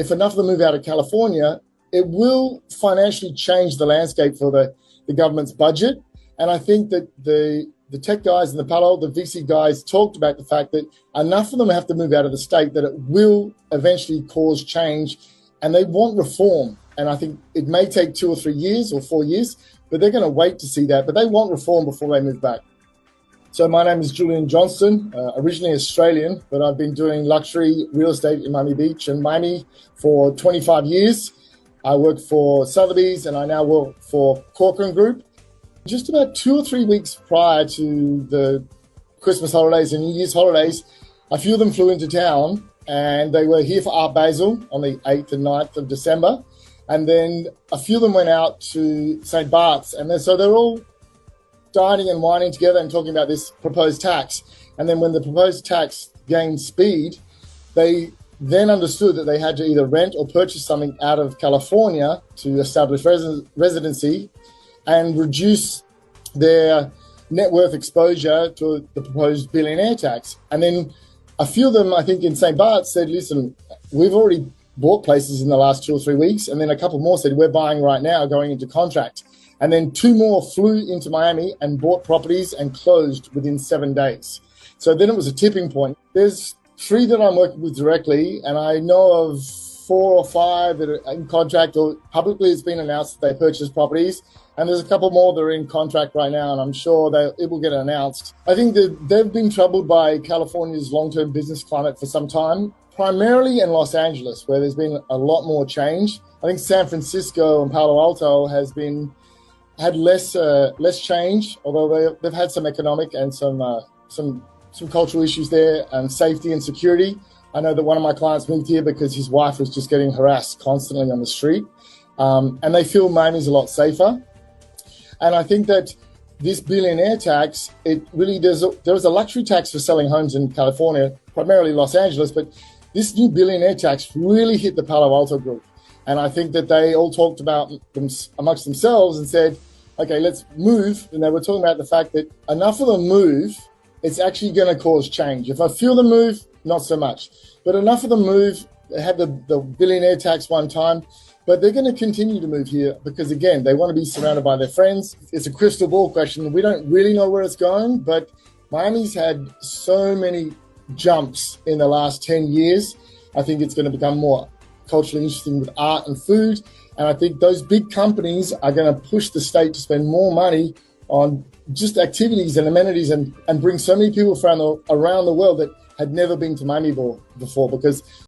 if enough of them move out of California, it will financially change the landscape for the government's budget. And I think that the tech guys and the VC guys talked about the fact that enough of them have to move out of the state that it will eventually cause change, and they want reform. And I think it may take 2 or 3 years or 4 years, but they're going to wait to see that. But they want reform before they move back. So my name is Julian Johnston, originally Australian, but I've been doing luxury real estate in Miami Beach and Miami for 25 years. I worked for Sotheby's and I now work for Corcoran Group. Just about 2 or 3 weeks prior to the Christmas holidays and New Year's holidays, a few of them flew into town and they were here for Art Basel on the 8th and 9th of December. And then a few of them went out to St. Bart's. And so they're all dining and wining together and talking about this proposed tax. And then when the proposed tax gained speed, they then understood that they had to either rent or purchase something out of California to establish residency and reduce their net worth exposure to the proposed billionaire tax. And then a few of them, I think in St. Bart's, said, listen, we've already bought places in the last 2 or 3 weeks. And then a couple more said, we're buying right now, going into contract. And then 2 more flew into Miami and bought properties and closed within 7 days. So then it was a tipping point. There's 3 that I'm working with directly, and I know of 4 or 5 that are in contract, or publicly it's been announced that they purchased properties. And there's a couple more that are in contract right now, and I'm sure that it will get announced. I think that they've been troubled by California's long-term business climate for some time, primarily in Los Angeles, where there's been a lot more change. I think San Francisco and Palo Alto had less change, although they've had some economic and some cultural issues there, and safety and security. I know that one of my clients moved here because his wife was just getting harassed constantly on the street, and they feel Miami's a lot safer. And I think that this billionaire tax, it really there was a luxury tax for selling homes in California, primarily Los Angeles, but this new billionaire tax really hit the Palo Alto group. And I think that they all talked about them amongst themselves and said, okay, let's move. And they were talking about the fact that enough of them move, it's actually going to cause change. If a few of them move, not so much. But enough of them move. They had the billionaire tax one time, but they're going to continue to move here because, again, they want to be surrounded by their friends. It's a crystal ball question. We don't really know where it's going, but Miami's had so many jumps in the last 10 years. I think it's going to become more culturally interesting with art and food. And I think those big companies are going to push the state to spend more money on just activities and amenities and bring so many people from around the world that had never been to Miami before, because